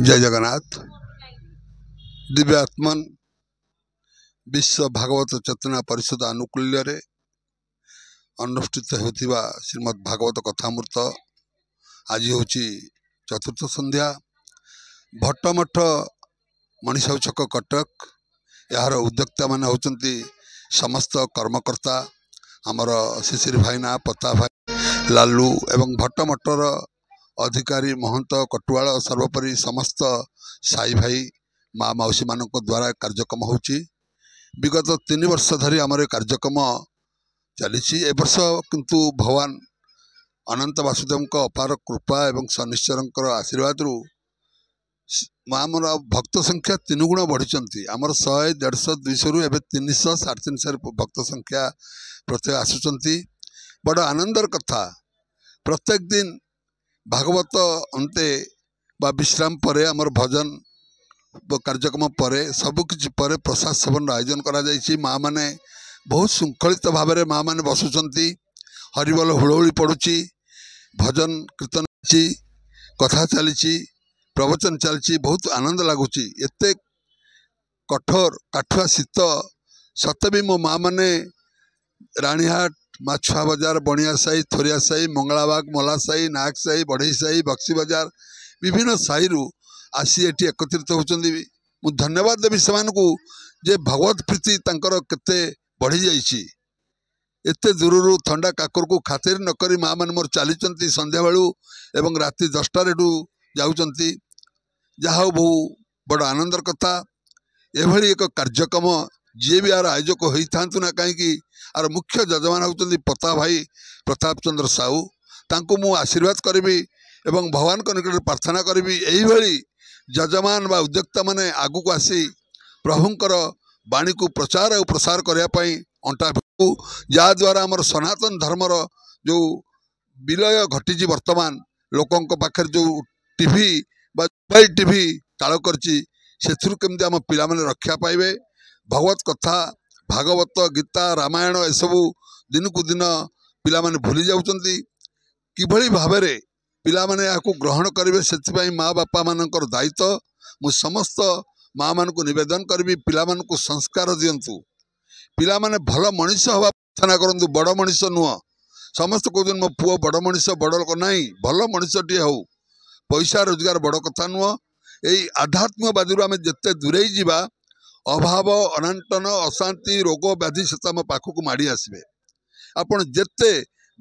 जय जगन्नाथ। दिव्य आत्मन विश्व भागवत चेतना परिषद आनुकूल्य अनुष्ठित होता श्रीमद् भागवत कथामृत आज हूँ चतुर्थ संध्या। भट्टमठ मणिसाहु छक कटक यार उद्योक्ता मान होती समस्त कर्मकर्ता आमर शिशिर भाईना पता भाई लालू एवं भट्टमठर अधिकारी महंत कटुआल सर्वोपरि समस्त साई भाई माँ मौसी मान द्वारा कार्यक्रम हो विगत 3 वर्ष धरी आमर कार्यक्रम चली वर्ष किंतु भगवान अनंत वासुदेव अपार कृपा एवं शनिश्चर आशीर्वाद आमर भक्त संख्या 3 गुण बढ़ी आमर 100 150 200 रु 300 350 भक्त संख्या प्रत्येक आसुंच बड़ आनंदर कथा। प्रत्येक दिन भागवत अंते विश्राम पर आमर भजन कार्यक्रम पर सबकि पर प्रसाद सेवन आयोजन करा माँ मैंने बहुत श्रृंखलित भाव में माँ मैंने बसुंच हरिबोल हुड़हुड़ी पड़ुची भजन कीर्तन कथा चली प्रवचन चलती बहुत आनंद लगुच एत कठोर काठुआ शीत सत भी मो माँ मैंने राणीहाट माछुआ बजार बणिया साही थोरिया साही मंगलाबाग मला साही नाग साही बढ़ई साही बक्सी बजार विभिन्न साही आसी एटी एकत्रित होती। मु धन्यवाद देवी से जे भगवत प्रीति केते बढ़ी जाइए एते दूर थंडा काकर को खातिर नक माँ मैंने मोर चली संध्या बेलू एवं राति 10टार जाऊँच जहा बहु बड़ आनंदर कथा। एभली एक कार्यक्रम जी भी यार आयोजक होता ना कहीं आर मुख्य जजमान होती पता भाई प्रताप चंद्र साहू तांको मु आशीर्वाद करी एवं भगवान को निकट प्रार्थना करी यही जजमान बा उद्योक्ता माने आगु को आसी प्रभुंकर बाणी को प्रचार और प्रसार करने अंटा जहाँ द्वारा आमर सनातन धर्मर जो विलय घटी वर्तमान लोकों पाखे जो टीवी मोबाइल टीवी ताल करमती आम पिला रक्षा पाइबे भगवत कथा भागवत गीता रामायण एसबू दिन को दिन पिला भूली जाउछंती किभली भाव में पिला माने याकू ग्रहण करेंगे से माँ बापा मानकर दायित्व मु समस्त माँ मान को निवेदन करी पिला मान को संस्कार दिंतु पिला माने भल मनीष हवा प्रार्थना करूँ बड़ मनीष नुह समस्त कहते मो पुओ बड़ मनीष बड़ लोक ना भल मनीषटे हो पैसा रोजगार बड़ कथा नुह यही आध्यात्मवादी आम जिते दूरे जावा अभाव अनाटन अशांति रोग व्याधि से आम पाखक माड़ी आसबे आपण जिते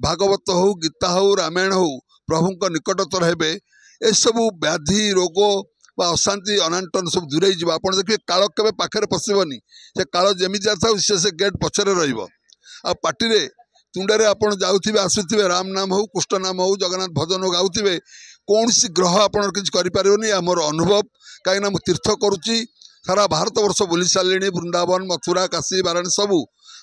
भागवत हो गीता हो रामायण हो प्रभु को निकटतर हेबे ए सबू व्याधि रोग बा अशांति अनाटन सब दूरे जावा आप देखिए काल के पाखे पशबनी से काल जमी था से गेट पछरे पार्टी तुंडे आप जाऊे आसुवे राम नाम हो कृष्ण नाम हो जगन्नाथ भजन हो गाउे कौन सी ग्रह आपड़ कि मोर अनुभव कहीं तीर्थ करुच्ची सारा भारत वर्ष बुली सारे वृंदावन मथुरा काशी वाराणसी सबू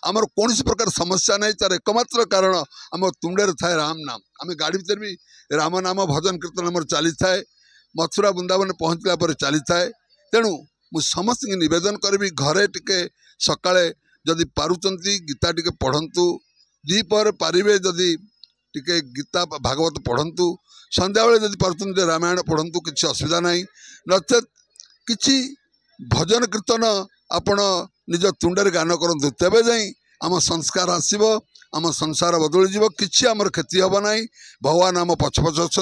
आमर कौन प्रकार समस्या नहीं तार एकमात्र कारण आम तुंडे थाए राम नाम आम गाड़ी भर भी राम नाम भजन कीर्तन आम चली थाए मथुरा वृंदावन पहुँचला पर चली थाए तेणु मु समस्त निवेदन करी घरे टिके सकाळे जदि पारुचंती गीता टिके पढ़ंतु दीपर पारिबे जदि टिके गीता भागवत पढ़ंतु संध्या बेले जदि पारुचंती रामायण पढ़ंतु किसी असुविधा नहीं नचेत किछि भजन कीर्तन आपण निज तुंडे गान करूँ तेबे जाई आम संस्कार आसब आम संसार बदली जीव किछि आमर क्षति हम ना भगवान आम पछ पछ अच्छा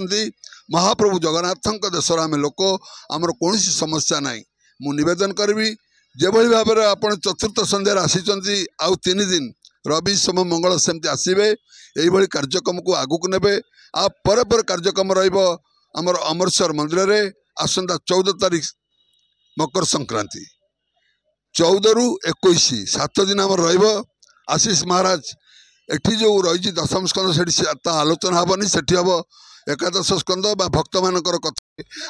महाप्रभु जगन्नाथ देशर आम लोक आमर कौन समस्या ना मु निवेदन करी जो भाव में आप चतुर्थ संध्यार आसी आउ 3 दिन रवि सोम मंगल सेमती आसबे यही कार्यक्रम को आगुक ने आ पर कार्यक्रम रमर अमृतसर मंदिर में आसंता 14 तारीख मकर संक्रांति 14 रु 21 7 दिन आम आशीष महाराज एठी जो रही दशम स्कंद से आलोचना हेनी से हम एकादश स्कंद बा भक्त मान कथा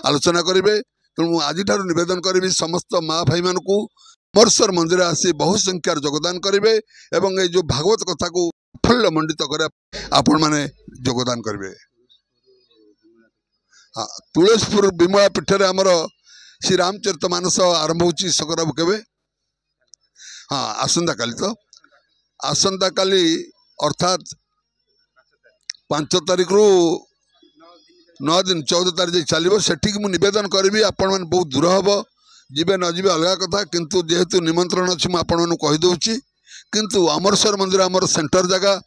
आलोचना करेंगे तेणु आज निवेदन करी समस्त माँ भाई मान को अमृतसर मंदिर आसी बहु संख्यार योगदान करेंगे एवं ये जो भागवत कथा को साफल्य मंडित कर आपण मैंने योगदान करेंगे। हाँ तुलसीपुर विमला पीठर आमर श्री रामचरित मानस आरंभ होची सकराबु केबे हाँ आसंता काली तो आसंता काली अर्थात 5 तारीख रु 9 दिन 14 तारीख चलो सेठी मुझेदन करी आपण मैंने बहुत दूर हम जीवे न जीवे अलग कथा किंतु जेहेतु निमंत्रण अच्छी मुझे कहीदे किंतु अमरसर मंदिर आमर सेंटर जगह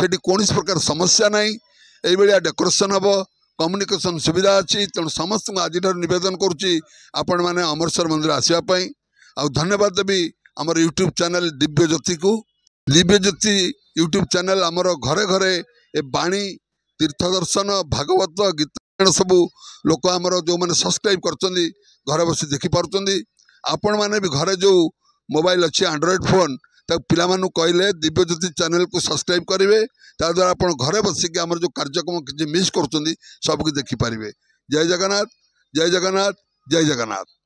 से कौन प्रकार समस्या ना ये डेकोरेशन हम कम्युनिकेशन सुविधा अच्छी तेणु समस्त आज नवेदन करुच्ची आपण मैंने अमरसर मंदिर आसवाई आ धन्यवाद देवी आमर यूट्यूब चैनल दिव्य ज्योति को दिव्य ज्योति यूट्यूब चैनल आमर घरे घरे ए बाणी तीर्थ दर्शन भागवत गीता सबू लोक आमर जो मैंने सब्सक्राइब कर घरे बस देखिपुं आपण मैंने भी घरे जो मोबाइल अच्छी एंड्रॉइड फोन पिला कहले दिव्य ज्योति चैनल को सब्सक्राइब करेंगे ताद्वारा आप घरे बसिक आम जो कार्यक्रम किसी मिस कर सबको देखिपारे। जय जगन्नाथ जय जगन्नाथ जय जगन्नाथ।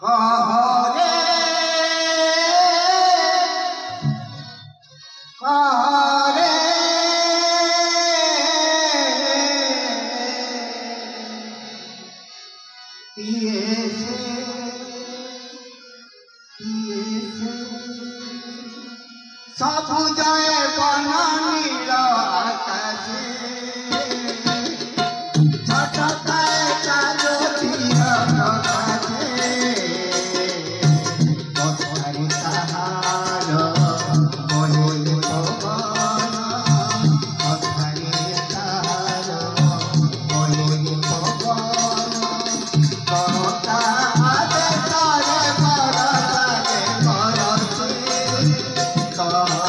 कहरे कहरे पिए से सब जाए बना नीला आकाशे झटकाए चालो दिया आकाशे बसारी सहारा बोले पवन बसारी सहारा बोले पवन कहता आदे तारे बड़ा तारे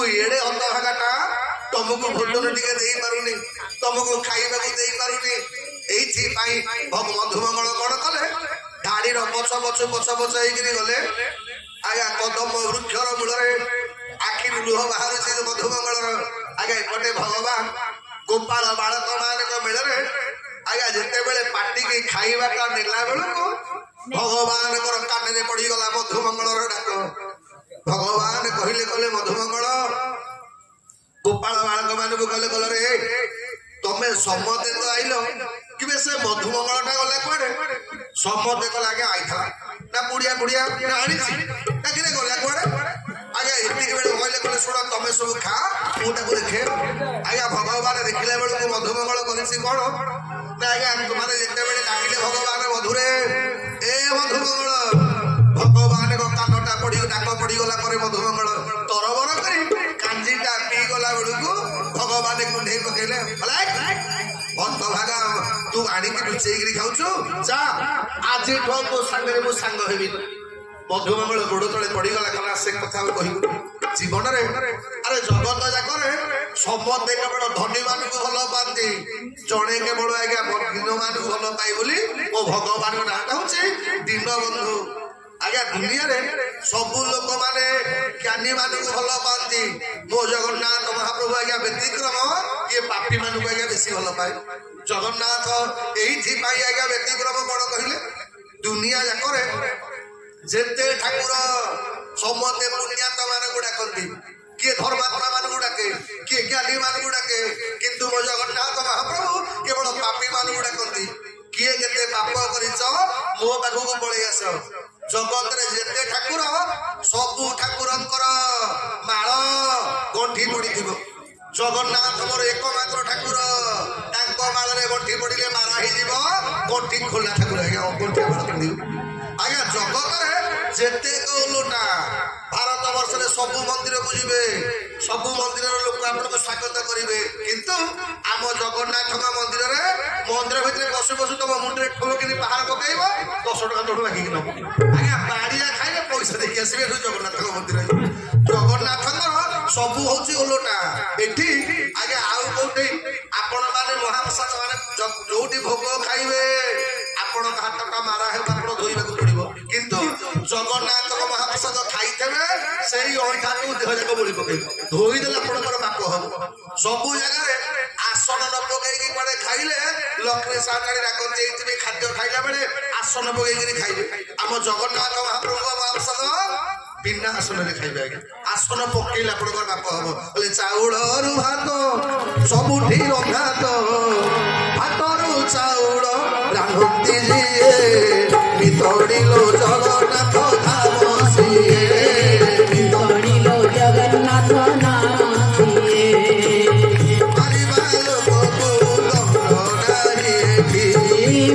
एड़े हतभागाटा तुमको भोजन टिके दे पारुनी तुमको खाइबाकू दे पारुनी एइथि पाई मधुमंगल कौन कले धाड़ीर पछ पछ पछ पछ होइकरी गले आया कदम वृक्षर मूल आखिर लुह बाहर से मधुमंगल आगे एपटे भगवान गोपाल बालक मान मेल आया जिते बेले पाटी की खाइबाटा नेला बेलू भगवान कान पड़गला मधुमंगल डाक भगवान कहले कले मधुमंगल गोपाल बालक मान कले कल रे तमे समते तो आइल कि से मधुमंगलटा गला कुआडे समते कल आगे आईला ना बुढ़िया बुढ़िया ना आनी गला कुआडे आगे एति बेले कहले कले सुन तमे सब खा मुटा देखे आया भगवान देखिले बेलू मधुमंगल करिसी कोन ना आगे माने जेते बेले डाकिले भगवान मधुरे ए मधुमंगल भगवान को कानटा पड़ी डाक पड़ी गला पर मधुमंगल तरबर करी कांजीटा पी गला बेलू भगवान कुंडे पकेले भक्त भागा तू आनिकी लुचेइकरी खाउछु जा आज तो सांगे मो सांग हेबी मधुमंगल गोड़ तले पड़गला कला से कथा कहू जीवन रे अरे जगत जाकर समते केवल धनी मान को भल पाती जड़े केवल आज्ञा दिन मान को भल पाई बोली मो भगवान नाटा हूँ दीन बंधु आज्ञा दुनिया रे सबू लोक माने ज्ञानी मान को भल पाती मो जगन्नाथ महाप्रभु आज्ञा व्यतिक्रम ये पापी मान को आज्ञा बेसी भल पाए जगन्नाथ एइथि पाई आज्ञा व्यतिक्रम कौन कहले दुनिया जाकर जेते ठाकुर समते पुण्यात्मा मान को डाकती किए धर्मात्मा मान को डाके किए ज्ञानी मान को डाके किंतु मो जगन्नाथ महाप्रभु केवल पापी मान को डाकती किए केते पाप करिछ मो पाखକୁ पळै आस जगत रे जेते ठाकुर सबु ठाकुरंकर माळ गंठी पडिथिबो जगन्नाथ मोर एकमात्र ठाकुर तांको माळ रे गंठी पडिले मारा हे जीव गंठी खोला ठाकुर आज्ञा गंठी माळ पडिबो आज्ञा जगत रे जेते लोटा भारत वर्ष रे सबु मंदिर को जिबे सबु मंदिर लोक आपन को स्वागत करिवे किंतु आम जगन्नाथ मंदिर रे मंदिर भितर बसु बसु तुम मुंडे ठोकिनी पहाड़ पकाइबो 10 टका तोड़ लागी न आज्ञा बाड़िया खाइले पैसा देखि आसीबे जगन्नाथ मंदिर जगन्नाथ सबु होची ओलोटा एठी आज्ञा आउ कोठी आपण माने महाप्रसाद माने जोटी भोग खाइबे आपण हातटा मारा हे आपण धोइबाकू पड़िबो किंतु जगन्नाथ महाप्रसाद खाइथेबे सेही ओठा को देह जाक बोली पके धोई देला आपनकर बाप हम सबु जगह रे आसन न पकई की पड़े खाइले लक्ष्मी सानाड़ी राखते एइतबे खाद्य खाइला बेले आसन पकई की खाइबे हम जगन्नाथ महाप्रभु महाप्रसाद बिना आसन रे खाइबे आसन पकईला आपनकर बाप हम बोले चाउल रु भात सबुठी रंधा तो भात रु चाउल रांधती जिए बितोड़िलो जगन्नाथ धाम सिए बितोड़िलो जगन्नाथ नाम सिए मारिबा लोक को दंड नाही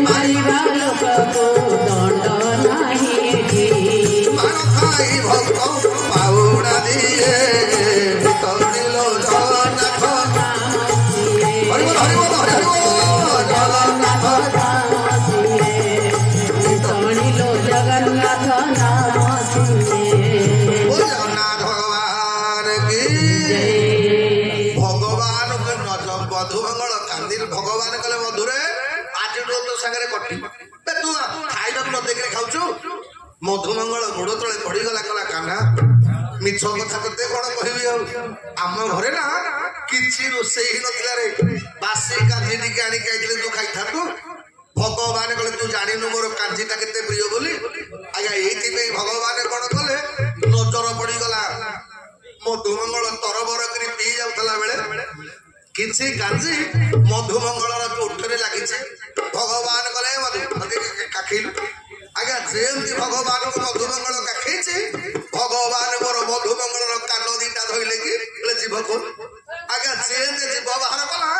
मारिबा लोक को दंड नाही मार खाई भक्त पाउडा दिए बितोड़िलो जगन्नाथ नाम सिए हरिबो जगन्नाथ नाम सिए बितोड़िलो जगन्नाथ नाम सिए जगन्नाथ भगवान की भगवान को नजर मधुमंगल कांदिर भगवान कले मधुरे आज तो सागरे कटी बे तू खाइबा न देखि खाउछु मधुमंगल गोड़ तले पड़ी गला कला कान्हा मिछ कथा कते कोन कहबी आम घरे ना किछि रोसेई नथिला रे बासी कांजी टिके आनी खाइले तू खाइथातु भगवान कले तू जानिनु मोर कांजीटा केते प्रिय बोली आज्ञा एइथि पे भगवान कोन कले नजर पड़ी गला मधुमंगल तरबर करी पी जाउतला बेले किछि कांजी मधुमंगलर ओठरे लागिছে भगवान कले मधु काखिलु आज्ञा जेमती भगवान को मधुमंगल काखिछि भगवान मोर मधुमंगलर कान दीटा धइले कि ले जीव को आज्ञा जेमती जीव बाहर कला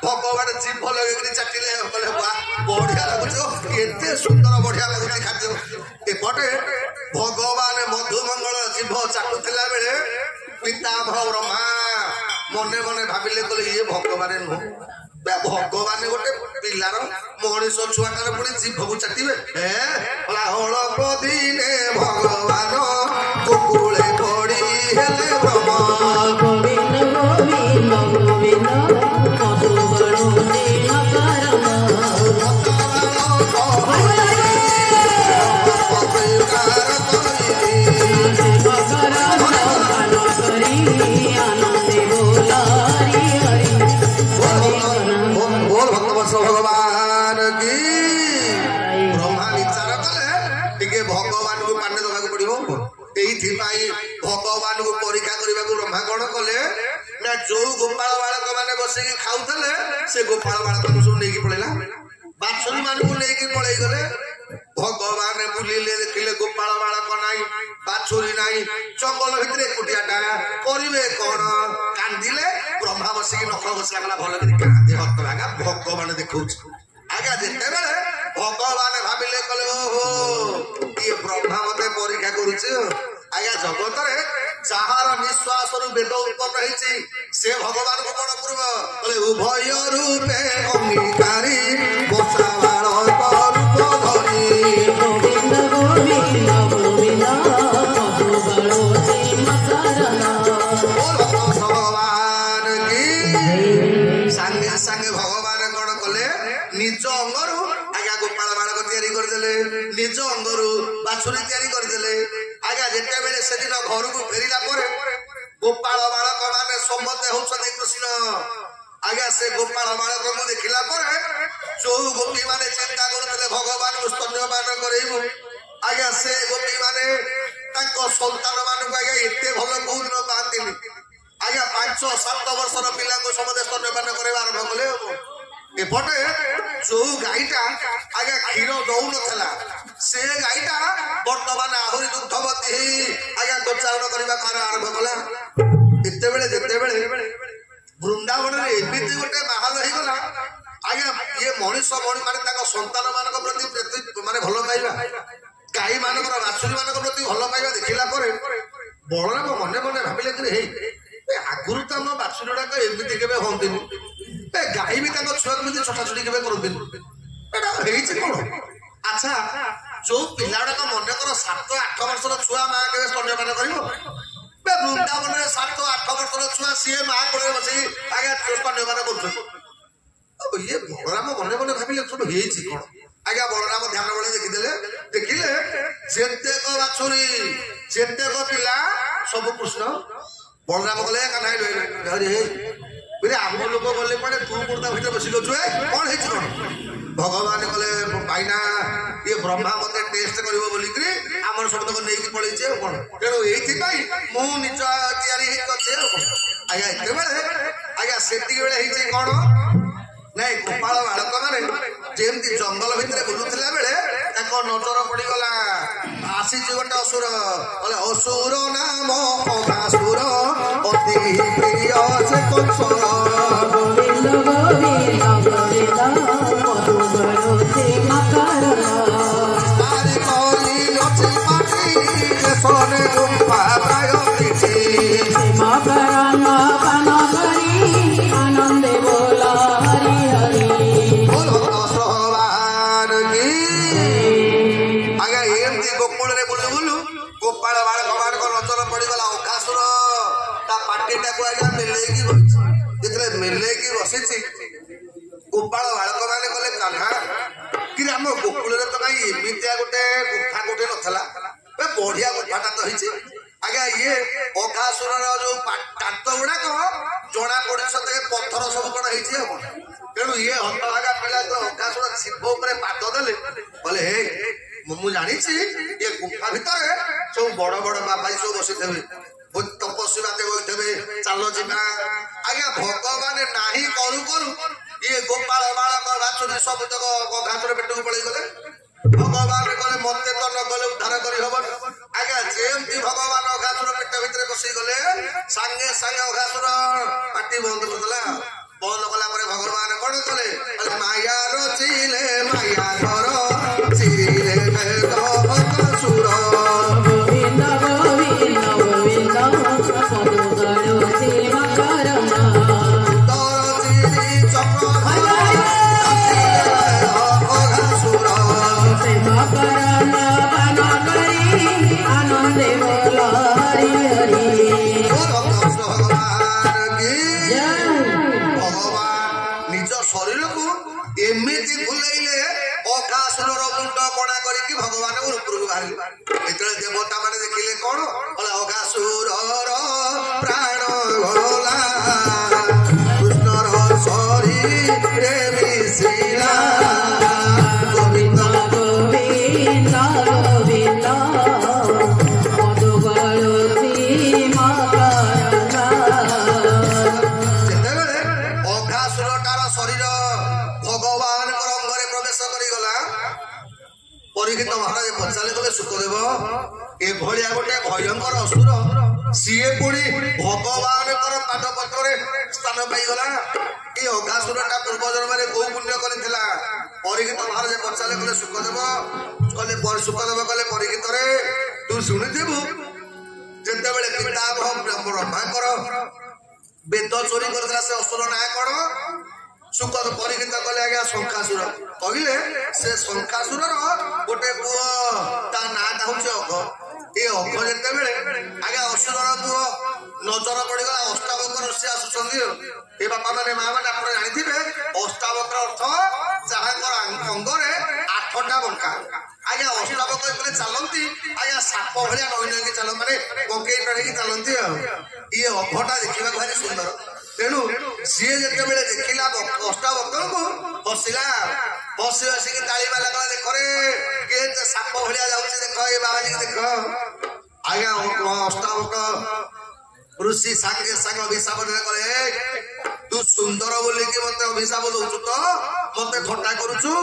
भगवान जीव लगेकरी चाटिले कले वाह बढ़िया लागुछो केते सुंदर बढ़िया लागुछि खाद्य एपटे भगवान मधुमंगल जीव चाटुथिला बेले पितामह ब्रह्मा मने मने भाबिले कले ये भगवान नु भगवान गोटे पिलार मनीष छुआटार पुणी जीभको चाटिबे हल दिने भगवान गोकुले पड़ी हेले ब्रह्म आनंदे बोला हरि हरि बोल भक्तवत्सल भगवान की ब्रह्मा विचार कले टिके भगवान को पाने दबाक पड़िबो एइथिपाई भगवान को परीक्षा करबाक ब्रह्मा कोन कले ना जो गोपाल बालक माने बसिकी खाउतले से गोपाल बालक को सब नेकी पळेला बाछुरी मान को नेकी पळेई गले भगवान बुलिले देखिले गोपाल बालक नाई बाछुरी नाई जंगल भितरे कुटियाटा करिवे कोन कांदिले ब्रह्मा बसिकी नखर बसला गला भल करी कांदे हत लागा भगवान देखौछ आगा जेते बेले भगवान भाबिले कले ओहो ये ब्रह्मा मते परीक्षा करूछ आगा जगत रे जाहार निश्वास रु वेद उत्पन्न होईछि से भगवान को कोन पूर्व बोले उभय रूपे अंगीकारी बसा बालक रूप धरि गोविंद गोविंद गोविंद मधुबलो से मकरना भगवान की संगे संगे भगवान कोन कले निज अंगरु आगा गोपाल बालक तयारी कर देले निज अंगरु बाछुरी तयारी कर देले आगा जेते बेले सेदिन घर को फेरिला परे गोपाल बालक माने सम्मत होउछथि कृष्ण आगा से गोपाल बालक को देखिला परे जो गोपी माने चिंता करथले भगवान को स्तन्यपान करैबो आगा से गोपी माने ताको संतान मान को आगा एते भलो कोन न पांतिनी आगा 5-7 वर्षर पिला को समदे स्तन्यपान करैबा आरंभ कले एपटे जो गाईटा आगे क्षीर दौ नथला से गाईटा वर्तमान आहुरी दुग्धवती आगे गोचारण करबा कार आरंभ कला एते बेले वृंदावन रे एमिति गोटे माहल होई गला आगे ये मनुष्य माने ताको संतान मानक प्रति माने भलो पाइबा गाई मानकर बाछुरी मानक प्रति भलो पाइबा देखिला परे बलराम मने मने भाबिले कि हे आगुरु त म बाछुरीडा को एमिति केबे होंतिनी गाई भी छुआ को छटाछुटी के करते कौन अच्छा जो पिलाड़ा मन कर 7-8 वर्षर छुआ माँ के स्तन्यपान कर वृंदावन में 7-8 वर्षर छुआ सी माँ को बस आगे स्तन्यपान कर ये बलराम मन मन भाविले सब कौन आज्ञा बलराम ध्यान बेले देखिले जेतेक बाछुरी जेतेक पिला सब कृष्ण बलराम कले कन्हैया आम लोक गले पड़े तू मुर्दा भीतर बस कौन है कौन भगवान कले भाईना ये ब्रह्मा मत टेस्ट कर सब तक नहीं पड़े कौन तेणु ये निज तैयारी आज्ञा एत बेले आज्ञा से बेले कौन नाई गोपाल बालक माने जेमती जंगल भितर बुलुला बेले नजर पड़गला आसी गोटे असुर बोले असुर नाम अगासुर अति प्रिय से कंसर गोविंद गोविंद गोविंद मधुबलो से मकरना तारी करी लछि पाटी सोने गुम्फा प्रायोगिति मकरना पान करी आनंदे बोला हरि हरि बोल भगवान की आगे एमती गोकुल रे बुलु बुलु गोपाल बालक मान को नजर पड़गला अगासुर ता पाटीटा को आगे मिलेकी जितले मिलेकी बसिछि गोपाल बालक माने कले कान्हा कि हम गोकुल रे तो काई एमितिया गोटे गुफा गोटे नथला बे बढ़िया गुफाटा तो हिछि आगे ये अगासुर जो कांत गुडा को जोड़ा पड़े सते पत्थर सब कोन हिछि हम तेणु ये हतभागा पिला तो अगासुर शिव ऊपर पाद देले बोले हे मु जानी ये गुफा भितर सब बड़ बड़ बाबाई सब बसी थे तपस्वी बाते होइथबे चलो जिबा आज्ञा भगवान नाही करू करू ये गोपाल बालक बाछुरी सब तक घासर पेट को पड़े गले भगवान कले मते तो न गले उद्धार करी हबन आज्ञा जेमती भगवान घासर पेट भितर बसी गले संगे संगे घासर पाटी बंद कर देला बंद कला परे भगवान कोन कले माया रचिले माया घर चिरिले भेद अगासुर गोविंद गोविंद गोविंद मधुबलो से मकरना दरचिरि चक्र अगासुर से मकरना पान करी आनंदे बोला हरि हरि भगवान की जय भगवान निज शरीर को एमिति भुलैले अगासुर मुंड कणा करिकी भगवान ऊपर बाहर एतले देवता माने देखिले कोन बोले अगासुर प्राण ସ୍ଥାନ ପାଇଗଲା। ଏ ଅଘାସୁରଟା ପୂର୍ବ ଜନ୍ମରେ କୋଉ ପୁଣ୍ୟ କରିଥିଲା? ପରୀକ୍ଷିତ ମହାରାଜ ପଚାରିଲେ, କହିଲେ ସୁଖଦେବ କହିଲେ ପରୀକ୍ଷିତରେ ତୁ ଶୁଣିଥିବୁ ଯେତେବେଳେ ପିତାମହ ବ୍ରହ୍ମାଙ୍କର ବେଦ ଚୋରି କରିଥିଲା ସେ ଅସୁର ନାଁ କଣ? ସୁଖଦ ପରୀକ୍ଷିତ କଲେ ଆଜ୍ଞା ଶଙ୍ଖାସୁର। କହିଲେ ସେ ଶଙ୍ଖାସୁରର ଗୋଟେ ପୁଅ ତା ନାଁଟା ହଉଛି ଅଘ। ଏ ଅଘ ଯେତେବେଳେ ଆଜ୍ଞା ଅସୁରର ପୁଅ ନଜର ପଡିଗଲା, ଅଷ୍ଟାବକ୍ର ଋଷି ଆସୁଛନ୍ତି। ଏ ବାପା ମାନେ ମା ମାନେ ଆପଣ ଜାଣିଥିବେ ଅଷ୍ଟାବକ୍ର ଅର୍ଥ ଯାହାଙ୍କର ଅଙ୍ଗରେ 8ଟା ବଙ୍କା। ଆଜ୍ଞା ଅଷ୍ଟାବକ୍ର ଯେତେବେଳେ ଚାଲନ୍ତି ଆଜ୍ଞା ସାପ ଭଳିଆ ନଈ ନଈକି ଚାଲନ୍ତି, ମାନେ ପକେଇ ନଈକି ଚାଲନ୍ତି। ଆଉ ଇଏ ଅଘଟା ଦେଖିବାକୁ ଭାରି ସୁନ୍ଦର। ତେଣୁ ସିଏ ଯେତେବେଳେ ଦେଖିଲା ଅଷ୍ଟାବକ୍ରକୁ ହସିଲା, ହସି ହସିକି ତାଳି ମାରିଲା, କଲା ଦେଖରେ କିଏ ସାପ ଭଳିଆ ଯାଉଛି, ଦେଖ ଏ ବାବାଜୀକି ଦେଖ। ଆଜ୍ଞା ଅଷ୍ଟାବକ୍ର ଋଷି ସାଙ୍ଗେ ସାଙ୍ଗେ ଅଭିଶାପ ଦେଲେ, କଲେ ତୁ ସୁନ୍ଦର ବୋଲିକି ମତେ ଅଭିଶାପ ଦଉଛୁ ତ, ମତେ ଥଟ୍ଟା କରୁଛୁ,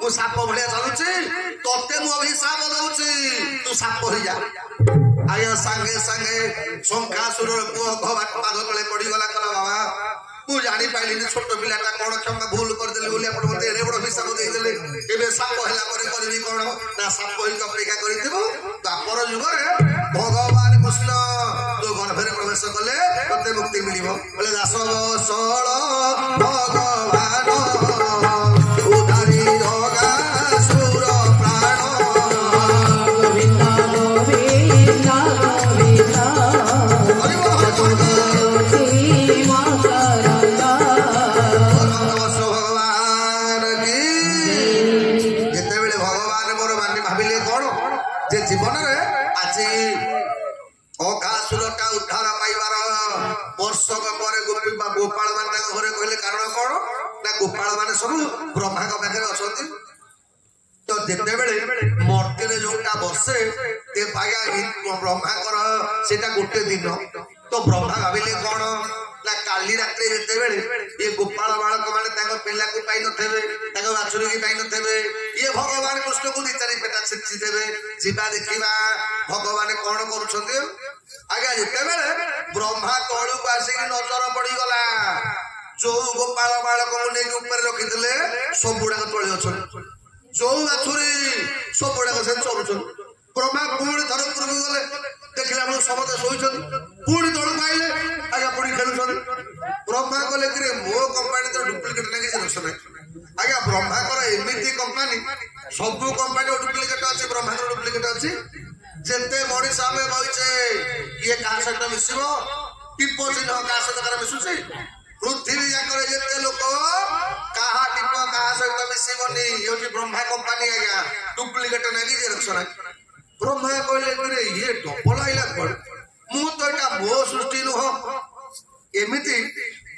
ମୁଁ ସାପ ଭଳିଆ ଚାଲୁଛି, ତତେ ମୁଁ ଅଭିଶାପ ଦଉଛି, ତୁ ସାପ ହେଇଯା। ଆଜ୍ଞା ସାଙ୍ଗେ ସାଙ୍ଗେ ଶଙ୍ଖାସୁରର ପୁଅ ପାଦ ତଳେ ପଡିଗଲା, କଲା ବାବା ମୁଁ ଜାଣିପାରିଲିନି ଛୋଟ ପିଲାଟା କଣ କ୍ଷମା ଭୁଲ କରିଦେଲି ବୋଲି ଆପଣ ମତେ ଏଡେ ବଡ ଅଭିଶାପ ଦେଇଦେଲେ। ଏବେ ସାପ ହେଲା ପରେ କରିବି କଣ? ନା ସାପ ହେଇକି ଅପେକ୍ଷା କରିଥିବ। ଦ୍ୱାପର ଯୁଗରେ ଭଗବାନ କୃଷ୍ଣ ତୋ ଗର୍ଭରେ ପ୍ରବେଶ କଲେ ତତେ ମୁକ୍ତି ମିଳିବ। ବୋଲେ ଦାସ ବସଳ ଭଗବାନ ଉଧାରି ଅଗାସୁର ପ୍ରାଣ। ଗୋବିନ୍ଦ ଗୋବିନ୍ଦ ଗୋବିନ୍ଦ ଯେତେବେଳେ ଭଗବାନ ମୋର ମାନେ ଭାବିଲେ କଣ ଯେ ଜୀବନରେ ଆଜି ଅଘାସୁରଟା ଉଦ୍ଧାର ପାଇବାର ବର୍ଷକ ପରେ ଗୋପାଳ ମାନେ ତାଙ୍କ ଘରେ କହିଲେ କାରଣ କଣ? ନା ଗୋପାଳ ମାନେ ସବୁ ବ୍ରହ୍ମାଙ୍କ ପାଖରେ ଅଛନ୍ତି। ତ ଯେତେବେଳେ ମୂର୍ତ୍ତିରେ ଯୋଉଟା ବସେ ବ୍ରହ୍ମାଙ୍କର ସେଇଟା ଗୋଟେ ଦିନ। ତ ବ୍ରହ୍ମା ଭାବିଲେ କଣ ନା କାଲି ରାତିରେ ଯେତେବେଳେ ଇଏ ଗୋପାଳ ବାଳକ ମାନେ ତାଙ୍କ ପିଲାକୁ ପାଇନଥିବେ, ତାଙ୍କ ବାଛୁରୀକି ପାଇନଥିବେ, ଇଏ ଭଗବାନ କୃଷ୍ଣକୁ ଦି ଚାରି ପେଟା ଛେଚି ଦେବେ। ଯିବା ଦେଖିବା ଭଗବାନ କଣ କରୁଛନ୍ତି। ଆଜ୍ଞା ଯେତେବେଳେ ବ୍ରହ୍ମା ତଳକୁ ଆସିକି ନଜର ପଡିଗଲା, ଯୋଉ ଗୋପାଳ ବାଳକକୁ ନେଇକି ଉପରେ ରଖିଥିଲେ ସବୁଗୁଡାକ ତଳେ ଅଛନ୍ତି, ଯୋଉ ବାଛୁରୀ ସବୁଗୁଡାକ ସେ ଚଳୁଛନ୍ତି। ବ୍ରହ୍ମା ପୁଣି ଥରେ ଉପରକୁ ଗଲେ, ଦେଖିଲା ବେଳକୁ ସମସ୍ତେ ଶୋଇଛନ୍ତି। ପୁଣି ତଳକୁ ଆଇଲେ, ଆଜ୍ଞା ପୁଣି ଖେଳୁଛନ୍ତି। ବ୍ରହ୍ମା କହିଲେ କିରେ ମୋ କମ୍ପାନୀ ତ ଡୁପ୍ଲିକେଟ ନାହିଁ, କିଛି ଦୋଷ ନାହିଁ। ଆଜ୍ଞା ବ୍ରହ୍ମାଙ୍କର ଏମିତି କମ୍ପାନୀ, ସବୁ କମ୍ପାନୀର ଡୁପ୍ଲିକେଟ ଅଛି, ବ୍ରହ୍ମାଙ୍କର ଡୁପ୍ଲିକେଟ ଅଛି। ଯେତେ ମଣିଷ ଆମେ ବଇଛେ କିଏ କାହା ସହିତ ମିଶିବ, ଟିପ ଚିହ୍ନ କାହା ସହିତ ମିଶୁଛି, ପୃଥିବୀ ଯାକରେ ଯେତେ ଲୋକ କାହା ଟିପ କାହା ସହିତ ମିଶିବନି। ଇଏ ହଉଛି ବ୍ରହ୍ମା କମ୍ପାନୀ ଆଜ୍ଞା, ଡୁପ୍ଲିକେଟ ନାହିଁ, ଜେରକ୍ସ ନାହିଁ। ବ୍ରହ୍ମା କହିଲେ ଇଏ ଡବଲ ଆଇଲା କୁଆଡେ, ମୁଁ ତ ଏଇଟା ମୋ ସୃଷ୍ଟି ନୁହଁ। ଏମିତି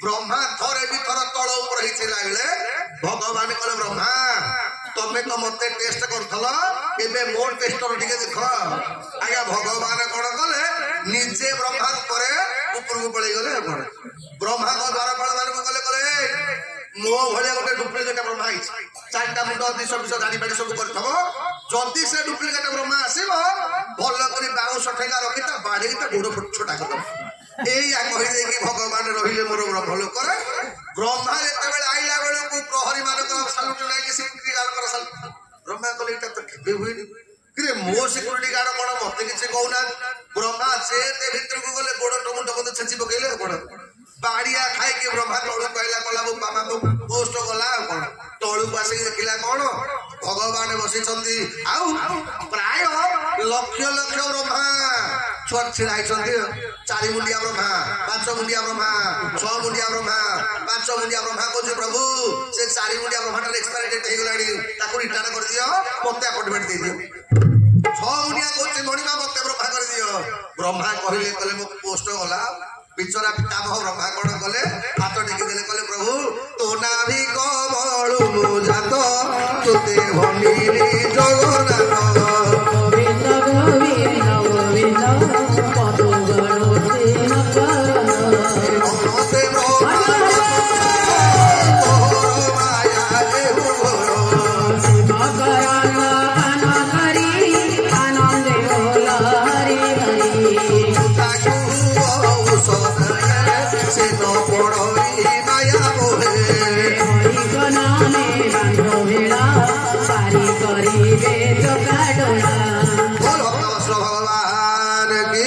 ବ୍ରହ୍ମା ଥରେ ବି ଥର ତଳ ଉପରେ ହେଇଥିଲା ବେଳେ ଭଗବାନ କହିଲେ ବ୍ରହ୍ମା ତମେ ତ ମତେ ଟେଷ୍ଟ କରୁଥିଲ, ଏବେ ମୋ ଟେଷ୍ଟର ଟିକେ ଦେଖ। ଆଜ୍ଞା ଭଗବାନ କଣ କଲେ, ନିଜେ ବ୍ରହ୍ମା ଉପରେ ଉପରକୁ ପଳେଇ ଗଲେ। କଣ ବ୍ରହ୍ମାଙ୍କ ଦ୍ୱାରପାଳ ମାନଙ୍କୁ ଗଲେ କଲେ ମୋ ଭଳିଆ ଗୋଟେ ଡୁପ୍ଲିକେଟ ବ୍ରହ୍ମା ହେଇଛି, 4ଟା ମୁଣ୍ଡ ଦିଶ ବିଷ ଦାଢି ବାଡ଼ି ସବୁ କରିଥବ। ଯଦି ସେ ଡୁପ୍ଲିକେଟ ବ୍ରହ୍ମା ଆସିବ, ଭଲ କରି ବାଉଁଶ ଠେଙ୍ଗା ରଖି ତା ବାଢେଇ ତା ଗୋଡ ଛୋଟା କରିଦବ। ଏଇଆ କହିଦେଇକି ଭଗବାନ ରହିଲେ ମୋର ବ୍ରହ୍ମ ଲୋକରେ। ବ୍ରହ୍ମା ଯେତେବେଳେ ଆଇଲା ବେଳକୁ ପ୍ରହରୀ ମାନଙ୍କର ସାଲୁଟ ନାଇକି ସିକ୍ୟୁରିଟି ଗାର୍ଡଙ୍କର ସାଲୁଟ। ବ୍ରହ୍ମା କହିଲେ ଏଇଟା ତ କେବେ ହୁଏନି, କିରେ ମୋ ସିକ୍ୟୁରିଟି ଗାର୍ଡ କଣ ମତେ କିଛି କହୁନାହାନ୍ତି। ବ୍ରହ୍ମା ଯେତେ ଭିତରକୁ ଗଲେ ଗୋଡ ଟମୁଟ ମତେ ଛେଚି ପକେଇଲେ। କଣ ବାଡିଆ ଖାଇକି ବ୍ରହ୍ମା ତଳକୁ କହିଲା, କଲା ମୋ ବାବାଙ୍କୁ ପୋଷ୍ଟ ଗଲା। ଆଉ କଣ ତଳକୁ ଆସିକି ଦେଖିଲା କଣ ଭଗବାନ ବସିଛନ୍ତି, ଆଉ ପ୍ରାୟ ଲକ୍ଷ ଲକ୍ଷ ବ୍ରହ୍ମା ଛିଡା ହେଇଛନ୍ତି। 4 ମୁଣ୍ଡିଆ ବ୍ରହ୍ମା, 5 ମୁଣ୍ଡିଆ ବ୍ରହ୍ମା, 6 ମୁଣ୍ଡିଆ ବ୍ରହ୍ମା। 5 ମୁଣ୍ଡିଆ ବ୍ରହ୍ମା କହୁଛି ପ୍ରଭୁ ସେ 4 ମୁଣ୍ଡିଆ ବ୍ରହ୍ମାଟାର ଏକ୍ସପାୟରି ଡେଟ୍ ହେଇଗଲାଣି, ତାକୁ ରିଟର୍ନ କରିଦିଅ, ମତେ ଆପଏଣ୍ଟମେଣ୍ଟ ଦେଇଦିଅ। 6 ମୁଣ୍ଡିଆ କହୁଛି ମଣିମା ମତେ ବ୍ରହ୍ମା କରିଦିଅ। ବ୍ରହ୍ମା କହିଲେ କହିଲେ ମୋ ପୋଷ୍ଟ ଗଲା। ବିଚରା ପିତାମହ ବ୍ରହ୍ମା କଣ କଲେ, ହାତ ଟେକି ଦେଲେ, କହିଲେ ପ୍ରଭୁ ତୋ ନାଭି କମଳୁ ମୁଁ ଜାତ, ତୋତେ ଭନିଲି ଜଗନ୍ନାଥ। ଗୋବିନ୍ଦ ଗୋବିନ୍ଦ ଗୋବିନ୍ଦ ସେ ନ ପଡ଼ଇ ମାୟା ବୋହେ ହରିଙ୍କ ନାମେ ବାନ୍ଧ ଭେଳା ପାରି କରିବେ ଚକା ଡୋଳା। ବୋଲ ଭକ୍ତବତ୍ସଳ ଭଗବାନ କି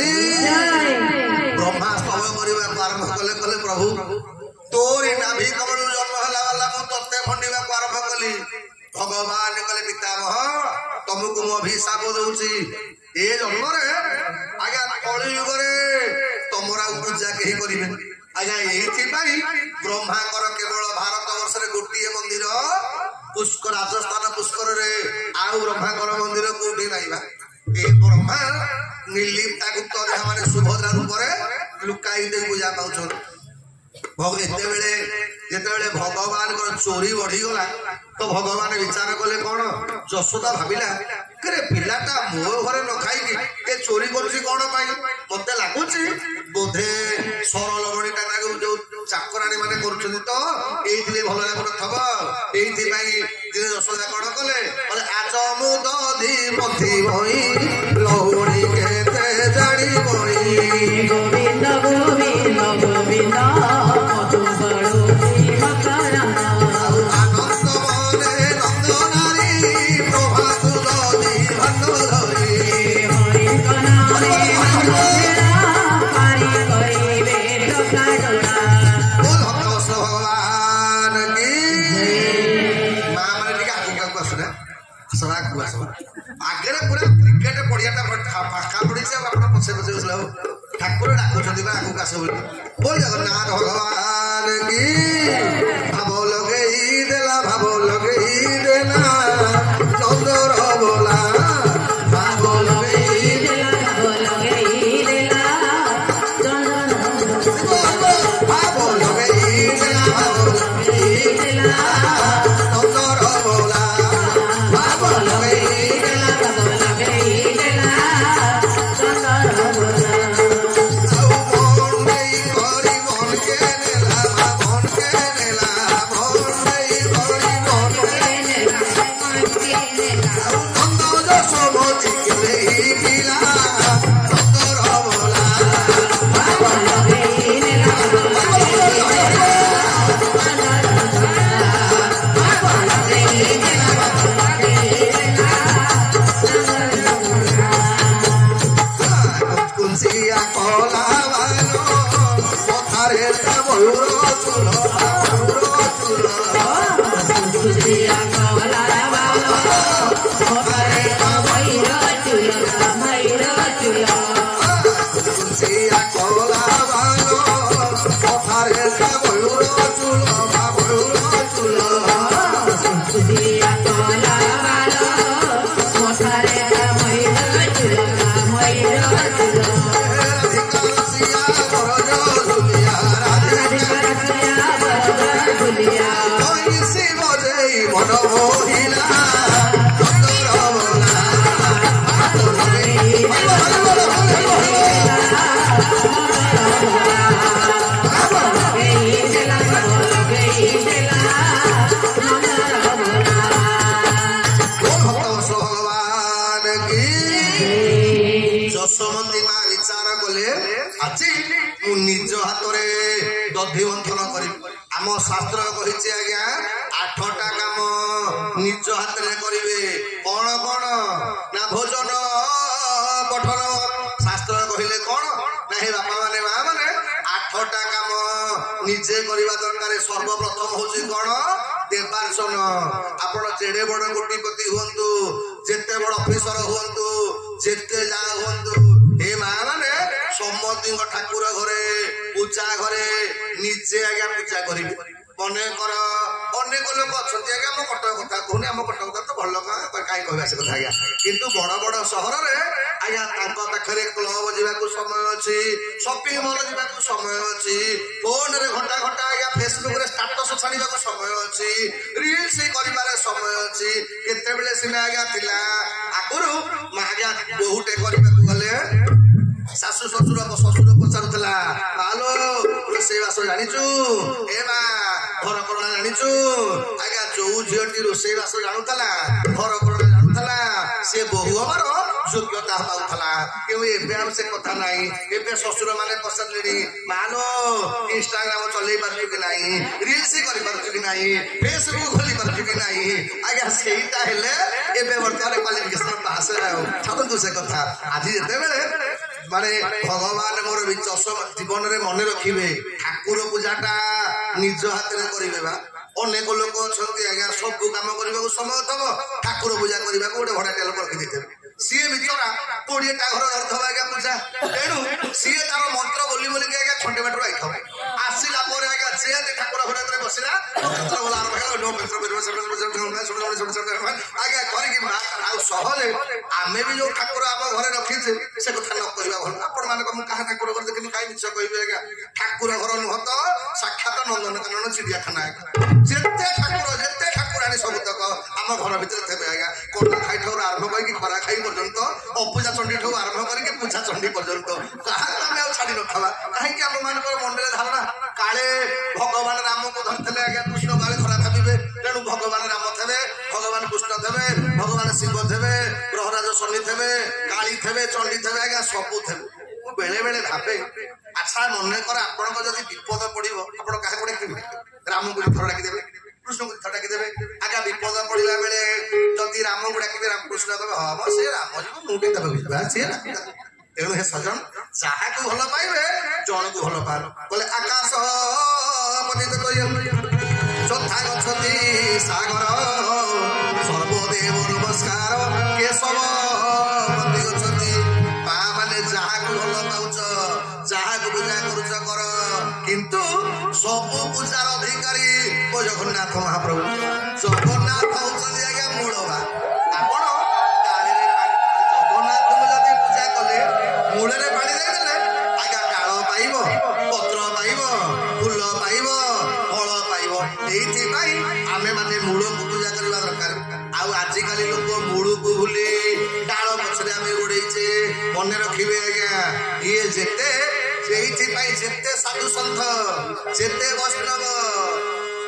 ବ୍ରହ୍ମା ସ୍ତବ କରିବାକୁ ଆରମ୍ଭ କଲେ କଲେ ପ୍ରଭୁ ତୋରି ନାଭି କମଳରୁ ଜନ୍ମ ହେଲା ବାଲା ମୁଁ ତତେ ଖଣ୍ଡିବାକୁ ଆରମ୍ଭ କଲି। ଭଗବାନ କଲେ ପିତାମହ ତମକୁ ମୁଁ ଅଭିଶାପ ଦଉଛି ଏ ଜନ୍ମରେ ଆଜ୍ଞା କଳି ଯୁଗରେ ତମର ଆଉ ପୂଜା କେହି କରିବେନି। ଆଜ୍ଞା ଏଇଥିପାଇଁ ବ୍ରହ୍ମାଙ୍କର କେବଳ ଭାରତ ବର୍ଷରେ ଗୋଟିଏ ମନ୍ଦିର ପୁଷ୍କର ରାଜସ୍ଥାନ ପୁଷ୍କରରେ ଆଉ ବ୍ରହ୍ମାଙ୍କର ମନ୍ଦିର କୋଉଠି ନାହିଁ ବା। ଏ ବ୍ରହ୍ମା ନିର୍ଲିପ୍ତା ଗୁପ୍ତ ଦେହ ମାନେ ସୁଭଦ୍ରା ରୂପରେ ଲୁକାଇ ଦେଇ ପୂଜା ପାଉଛନ୍ତି। ଯେତେବେଳେ ଭଗବାନଙ୍କର ଚୋରି ବଢିଗଲା ତ ଭଗବାନ ବିଚାର କଲେ କଣ ଯଶୋଦା ଭାବିଲା ରେ ପିଲାଟା ମୋ ଘରେ ନ ଖାଇକି ଏ ଚୋରି କରୁଛି କଣ ପାଇଁ ମତେ ଲାଗୁଛି ବୋଧେ ସରଳ ମଣିଟା ତାକୁ ଯୋଉ ଚାକରାଣୀ ମାନେ କରୁଛନ୍ତି ତ ଏଇଥିରେ ଭଲ ଲାଗୁନଥିବ। ଏଇଥିପାଇଁ ଦିନେ ଯଶୋଦା କଣ କଲେ ଆଜ ମୁଁ ଦଧି ପଥି ଭଇ ଲହୁଣୀ କେତେ ଜାଣି ବଇ ଗୋବିନ୍ଦ ଗୋବିନ୍ଦ ଗୋବିନ୍ଦ ମଧୁ ବଳୁଛି ମକରନ୍ଦ। ଆନନ୍ଦ ମନେ ନନ୍ଦ ନାରୀ ପ୍ରଭାତୁ ଦଧି ଭାତ ଧରି ହରିଙ୍କ ନାମେ ବାନ୍ଧ ଭେଳା ପାରି କରିବେ ଚକା ଡୋଳା। ବୋଲ ଭକ୍ତବତ୍ସଳ ଭଗବାନ କି ମା ମାନେ ଟିକେ ଆଗକୁ ଆସୁନା ଆସନା ଆଗକୁ ଆସ ଆଗରେ ପୁରା କ୍ରିକେଟ ପଡିଆଟା ପାଖା ପଡିଛି ଆଉ ଆପଣ ପଛେ ପଛେ ବସିଲା ଠାକୁର ଡାକୁଛନ୍ତି ବା ଆଗକୁ ଆସ ବୋଲି। ବୋଲ ଜଗନ୍ନାଥ ଭଗବାନ କି ଭାବ ଲଗେଇ ଦେଲା ନନ୍ଦର ବୋଲା ଭାବ ଲଗେଇ ଭାବ ଲଗେଇ ଦେଲା ଚନ୍ଦନ ଭାବ ଲଗେଇ ଦେଲା ଦେଲା ନନ୍ଦର ବୋଲା ଭାବ ଲଗେଇ ଦେଲା ଭାବ ଲଗେଇ ଦେଲା ଚନ୍ଦନ ବୋଲା। ଆଉ ମଣ୍ଡେଇ କରି ମନକେ ନେଲା ମନକେ ନେଲା ମଣ୍ଡେଇ କରି ମନକେ ଆଉ ନନ୍ଦ ଯଶୋମତୀ କେହି ପିଲା ନନ୍ଦର ବୋଲା ଭାବ ଲଗେଇ ଦେଲା କୁଞ୍ଚିଆ କଲା ବାନ କଥାରେ ମୟୂର ଚୁଲ ସୁଶିଆ କଲା ବାଲ ମୋହରେ ମୟୂର ଚୁଲ ମୟୂର ଚୁଲ। କୁଞ୍ଚିଆ କଲା ବାନ କଥାରେ ମୟୂର ଚୁଲ ସୁଶିଆ କଲା ବାଲ ମୋହରେ ମୟୂର ଚୁଲ ମୟୂର ଚୁଲ। ରାଧିକାସିଆ ବରଜ ଝୁଲିଆ ରାଧିକା ବରଦ ଝୁଲିଆ କଇସି ବଜେଇ ମନ ମୋହିଲା ନନ୍ଦର ବୋଲା ଭାବ ଲଗେଇ ଦେଲା ଭାବ ଲଗେଇ ଦେଲା ନନ୍ଦର ବୋଲା। ଭକ୍ତବତ୍ସଳ ଭଗବାନ କି ଯଶୋମତୀ ମା ବିଚାର କଲେ ଆଜି ମୁଁ ନିଜ ହାତରେ ଦଧି ମନ୍ଥନ କରିବି। ଆମ ଶାସ୍ତ୍ର କହିଛି ଆଜ୍ଞା 8ଟା କାମ ନିଜ ହାତରେ କରିବେ। କଣ କଣ ନା ଭୋଜନ ପଠନ। ଶାସ୍ତ୍ର କହିଲେ କଣ ନା ହେ ବାପା ମାନେ ମା ମାନେ 8ଟା କାମ ନିଜେ କରିବା ଦରକାର। ସର୍ବପ୍ରଥମ ହଉଛି କଣ ଦେବାର୍ଚନ। ଆପଣ ଯେଡେ ବଡ କୋଟିପତି ହୁଅନ୍ତୁ ଯେତେ ବଡ ଅଫିସର ହୁଅନ୍ତୁ ଯେତେ ଯାହା ହୁଅନ୍ତୁ ଏ ମା ମାନେ ସମସ୍ତଙ୍କ ଠାକୁର ଘରେ ପୂଜା ଘରେ ନିଜେ ଆଜ୍ଞା ପୂଜା କରିବେ। ମନେକର ଅନେକ ଲୋକ ଅଛନ୍ତି ଆଜ୍ଞା ଆମ କଟକ କଥା କହୁନି ଆମ କଟକ କଥା ତ ଭଲ କାହିଁ କହିବା ସେ କଥା ଆଜ୍ଞା କିନ୍ତୁ ବଡ ବଡ ସହରରେ ଆଜ୍ଞା ତାଙ୍କ ପାଖରେ କ୍ଲବ ଯିବାକୁ ସମୟ ଅଛି ସପିଂ ମଲ ଯିବାକୁ ସମୟ ଅଛି ଫୋନରେ ଘଣ୍ଟା ଘଣ୍ଟା ଆଜ୍ଞା ଫେସବୁକରେ ଷ୍ଟାଟସ ଛାଡିବାକୁ ସମୟ ଅଛି ରିଲ୍ସ କରିବାର ସମୟ ଅଛି। କେତେବେଳେ ସିନା ଆଜ୍ଞା ଥିଲା ଆଗରୁ ଆଜ୍ଞା ବୋହୁଟେ କରିବାକୁ ଗଲେ ଶାଶୁ ଶ୍ୱଶୁର ପଚାରୁଥିଲା ଆଲୋ ରୋଷେଇବାସ ଜାଣିଛୁ ଏ ମା ଘର କରଣା ଜାଣିଛୁ ଆଜ୍ଞା ଯୋଉ ଝିଅଟି ରୋଷେଇବାସ ଜାଣୁଥିଲା ଘର କରଣା ଜାଣୁଥିଲା ସେ ବୋହୂ ଆମର ଯୋଗ୍ୟତା ପାଉଥିଲା କିନ୍ତୁ ଏବେ ଆଉ ସେ କଥା ନାହିଁ। ଏବେ ଶ୍ୱଶୁର ମାନେ ପଚାରିଲେଣି ମାଲୋ ଇନଷ୍ଟାଗ୍ରାମ ଚଲେଇ ପାରୁଛୁ କି ନାହିଁ, ରିଲ୍ସ କରିପାରୁଛୁ କି ନାହିଁ, ଫେସବୁକ୍ ଖୋଲି ପାରୁଛୁ କି ନାହିଁ। ଆଜ୍ଞା ସେଇଟା ହେଲେ ଏବେ ବର୍ତ୍ତମାନ କ୍ୱାଲିଫିକେସନ ପାସ୍ ଆଉ ଛାଡ଼ନ୍ତୁ ସେ କଥା। ଆଜି ଯେତେବେଳେ ମାନେ ଭଗବାନ ମୋର ବିଶ୍ୱାସ ଜୀବନରେ ମନେ ରଖିବେ ଠାକୁର ପୂଜାଟା ନିଜ ହାତରେ କରିବେ ବା। ଅନେକ ଲୋକ ଅଛନ୍ତି ଆଜ୍ଞା ସବୁ କାମ କରିବାକୁ ସମୟ ଥବ ଠାକୁର ପୂଜା କରିବାକୁ ଗୋଟେ ଭଡାଟିଆ ଲୋକ ରଖିଦେଇଥିବେ। ସିଏ ବିଚରା 20ଟା ଘର ଧରିଥିବ ଆଜ୍ଞା ପୂଜା, ତେଣୁ ସିଏ ତାର ମନ୍ତ୍ର ବୋଲି ବୋଲିକି ଆଜ୍ଞା ଖଣ୍ଡେ ବାଟରୁ ଆଇଥିବ। ଆସିଲା ପରେ ଆଜ୍ଞା ଯେହେତୁ ଠାକୁର ଘରେ ବସିଲା ଆଜ୍ଞା କରିକି ଆଉ ସହଜେ ଆମେ ବି ଯୋଉ ଠାକୁର ଆମ ଘରେ ରଖିଛେ ସେ କଥା ନ କହିବା ଭଲ। ଆପଣ ମାନଙ୍କ ମୁଁ କାହା ଠାକୁର ଘର ଦେଖିନି କାହିଁ ମିଛ କହିବି ଆଜ୍ଞା। ଠାକୁର ଘର ନୁହଁ ତ ସାକ୍ଷାତ ନନ୍ଦନକାନନ ଚିଡ଼ିଆଖାନା ଆଜ୍ଞା। ଯେତେ ଠାକୁରାଣୀ ସବୁତକ ଆମ ଘର ଭିତରେ ଥିବେ ଆଜ୍ଞା। କଟା ଖାଇ ଠାରୁ ଆରମ୍ଭ କରିକି ଖରା ଖାଇ ପର୍ଯ୍ୟନ୍ତ ଅପୂଜା ଚଣ୍ଡୀ ଠାରୁ ଆରମ୍ଭ କରିକି ପୂଜା ଚଣ୍ଡୀ ପର୍ଯ୍ୟନ୍ତ କାହାକୁ ଆମେ ଆଉ ଛାଡି ନଥିବା। କାହିଁକି ଆମ ମାନଙ୍କର ମନରେ ଧାରଣା କାଳେ ଭଗବାନ ରାମକୁ ଧରିଥିଲେ ଆଜ୍ଞା କୃଷ୍ଣ କାଳେ ଖରାପ ଭାବିବେ, ତେଣୁ ଭଗବାନ ରାମ ଥିବେ, ଭଗବାନ କୃଷ୍ଣ ଥିବେ, ଭଗବାନ ଶିବ ଥିବେ, ପ୍ରହରାଜ ଶନି ଥିବେ, କାଳୀ ଥିବେ, ଚଣ୍ଡୀ ଥିବେ ଆଜ୍ଞା ସବୁ ଥିବେ। ମୁଁ ବେଳେ ବେଳେ ଭାବେ ଆଚ୍ଛା ମନେକର ଆପଣଙ୍କ ଯଦି ବିପଦ ପଡିବ ଆପଣ କାହାକୁ ଡାକିବେ? ରାମକୁ ଥର ଡାକିଦେବେ, କୃଷ୍ଣଙ୍କୁ ଥର ଡାକିଦେବେ। ଆଜ୍ଞା ବିପଦ ପଡିଲା ବେଳେ ଯଦି ରାମକୁ ଡାକିବେ କୃଷ୍ଣ କହିବେ ହଁ ମ ସେ ରାମ ଯିବ ମୁଁ ଟିକେ ଦେବାକୁ ଯିବା ସିଏ ଡାକିଲା। ତେଣୁ ହେ ସଜନ ଯାହାକୁ ଭଲ ପାଇବେ ଜଣକୁ ଭଲ ପାଆନ୍ତୁ। କହିଲେ ଆକାଶ ପତିତ ଚଥା ଗଛତି ସାଗର ସର୍ବଦେବ ନମସ୍କାର କେଶବ ପତି ଗଛତି। ମା ମାନେ ଯାହାକୁ ଭଲ ପାଉଛ ଯାହାକୁ ପୂଜା କରୁଛ କର, କିନ୍ତୁ ସବୁ ପୂଜାର ଅଧିକାରୀ ଓ ଜଗନ୍ନାଥ ମହାପ୍ରଭୁ। ଜଗନ୍ନାଥ ହଉଛନ୍ତି ଆଜ୍ଞା ମୂଳ ବା। ଆପଣ ଜଗନ୍ନାଥଙ୍କୁ ଯଦି ପୂଜା କଲେ ମୂଳରେ ପାଣି ଦେଇଦେଲେ ଆଜ୍ଞା ଡାଳ ପାଇବ, ପତ୍ର ପାଇବ, ଫୁଲ ପାଇବ, ଫଳ ପାଇବ। ଏଇଥିପାଇଁ ଆମେ ମାନେ ମୂଳକୁ ପୂଜା କରିବା ଦରକାର। ଆଉ ଆଜିକାଲି ଲୋକ ମୂଳକୁ ଭୁଲି ଡାଳ ପଛରେ ଆମେ ଗୋଡେଇଛେ। ମନେ ରଖିବେ ଆଜ୍ଞା ଇଏ ଯେତେ ସେଇଥିପାଇଁ ଯେତେ ସାଧୁ ସନ୍ଥ ଯେତେ ବୈଷ୍ଣବ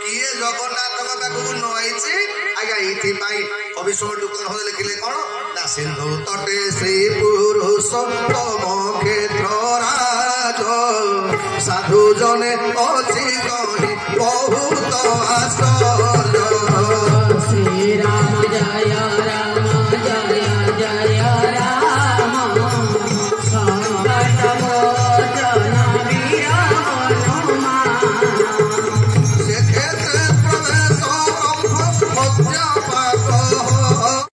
କିଏ ଜଗନ୍ନାଥଙ୍କ ପାଖକୁ ନ ଆଇଛି ଆଜ୍ଞା ଏଇଥିପାଇଁ କବି ଟୁକନ ଲେଖିଲେ କଣ ନା ସିନ୍ଧୁ ତଟେ ଶ୍ରୀ ପୁରୁଷୋତ୍ତମ କ୍ଷେତ୍ର ରାଜ ସାଧୁ ଜନେ ଅଛି କହି ବହୁତ ଆସ